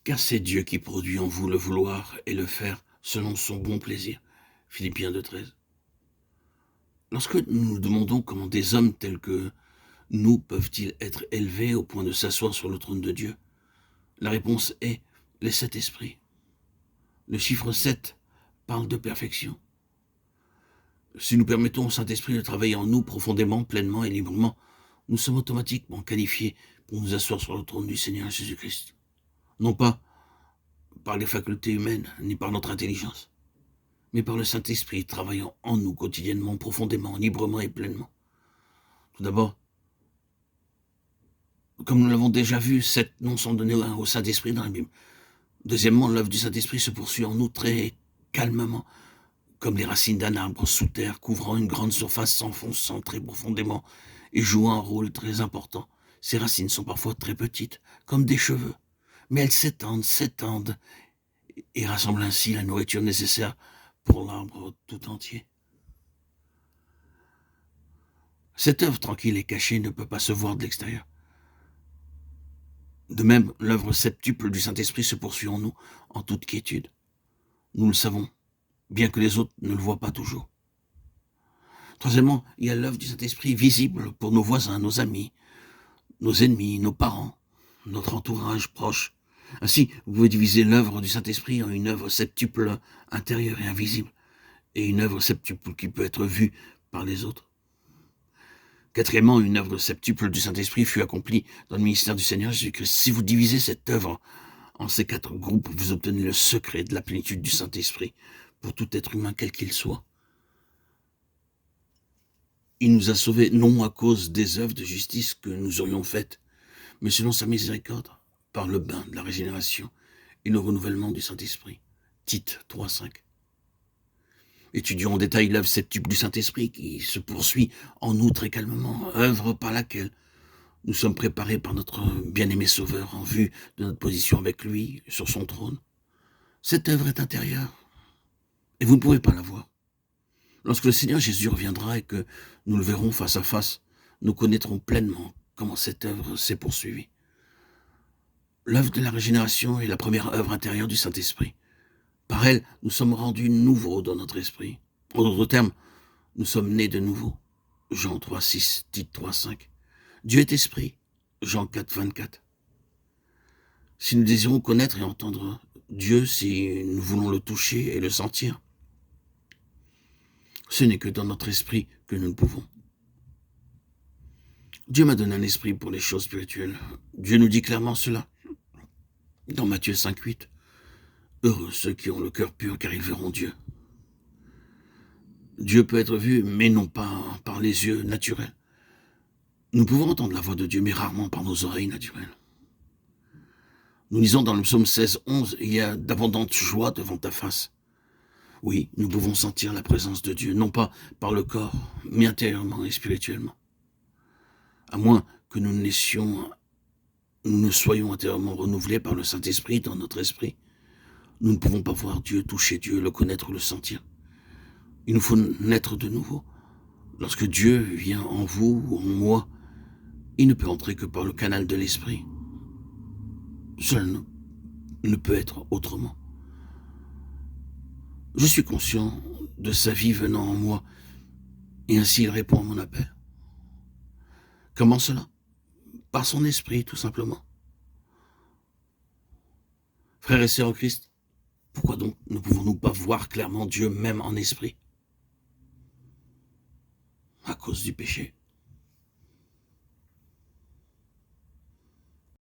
car c'est Dieu qui produit en vous le vouloir et le faire selon son bon plaisir. Philippiens 2,13. Lorsque nous nous demandons comment des hommes tels que nous peuvent-ils être élevés au point de s'asseoir sur le trône de Dieu, la réponse est les 7 esprits. Le chiffre 7 parle de perfection. Si nous permettons au Saint-Esprit de travailler en nous profondément, pleinement et librement, nous sommes automatiquement qualifiés pour nous asseoir sur le trône du Seigneur Jésus-Christ. Non pas par les facultés humaines, ni par notre intelligence, mais par le Saint-Esprit travaillant en nous quotidiennement, profondément, librement et pleinement. Tout d'abord, comme nous l'avons déjà vu, 7 noms sont donnés au Saint-Esprit dans la Bible. Deuxièmement, l'œuvre du Saint-Esprit se poursuit en nous très calmement, comme les racines d'un arbre sous terre, couvrant une grande surface, s'enfonçant très profondément et jouant un rôle très important. Ces racines sont parfois très petites, comme des cheveux, mais elles s'étendent, et rassemblent ainsi la nourriture nécessaire pour l'arbre tout entier. Cette œuvre tranquille et cachée ne peut pas se voir de l'extérieur. De même, l'œuvre septuple du Saint-Esprit se poursuit en nous, en toute quiétude. Nous le savons, bien que les autres ne le voient pas toujours. Troisièmement, il y a l'œuvre du Saint-Esprit visible pour nos voisins, nos amis, nos ennemis, nos parents, notre entourage proche. Ainsi, vous pouvez diviser l'œuvre du Saint-Esprit en une œuvre septuple intérieure et invisible, et une œuvre septuple qui peut être vue par les autres. Quatrièmement, une œuvre septuple du Saint-Esprit fut accomplie dans le ministère du Seigneur Jésus-Christ. Si vous divisez cette œuvre en ces 4 groupes, vous obtenez le secret de la plénitude du Saint-Esprit pour tout être humain, quel qu'il soit. Il nous a sauvés non à cause des œuvres de justice que nous aurions faites, mais selon sa miséricorde, par le bain de la régénération et le renouvellement du Saint-Esprit. Tite 3,5. Étudions en détail l'œuvre septuple du Saint-Esprit qui se poursuit en nous très calmement, œuvre par laquelle nous sommes préparés par notre bien-aimé Sauveur en vue de notre position avec lui sur son trône. Cette œuvre est intérieure et vous ne pouvez pas la voir. Lorsque le Seigneur Jésus reviendra et que nous le verrons face à face, nous connaîtrons pleinement comment cette œuvre s'est poursuivie. L'œuvre de la régénération est la première œuvre intérieure du Saint-Esprit. Par elle, nous sommes rendus nouveaux dans notre esprit. En d'autres termes, nous sommes nés de nouveau. Jean 3,6, Tite 3,5. Dieu est esprit. Jean 4,24. Si nous désirons connaître et entendre Dieu, si nous voulons le toucher et le sentir, ce n'est que dans notre esprit que nous le pouvons. Dieu m'a donné un esprit pour les choses spirituelles. Dieu nous dit clairement cela. Dans Matthieu 5,8. Heureux ceux qui ont le cœur pur, car ils verront Dieu. Dieu peut être vu, mais non pas par les yeux naturels. Nous pouvons entendre la voix de Dieu, mais rarement par nos oreilles naturelles. Nous lisons dans le psaume 16,11, il y a d'abondantes joies devant ta face. Oui, nous pouvons sentir la présence de Dieu, non pas par le corps, mais intérieurement et spirituellement. À moins que nous ne soyons intérieurement renouvelés par le Saint-Esprit dans notre esprit, nous ne pouvons pas voir Dieu, toucher Dieu, le connaître ou le sentir. Il nous faut naître de nouveau. Lorsque Dieu vient en vous ou en moi, il ne peut entrer que par le canal de l'esprit. Seul ne peut être autrement. Je suis conscient de sa vie venant en moi, et ainsi il répond à mon appel. Comment cela? Par son esprit, tout simplement. Frères et sœurs en Christ, pourquoi donc ne pouvons-nous pas voir clairement Dieu même en esprit? À cause du péché.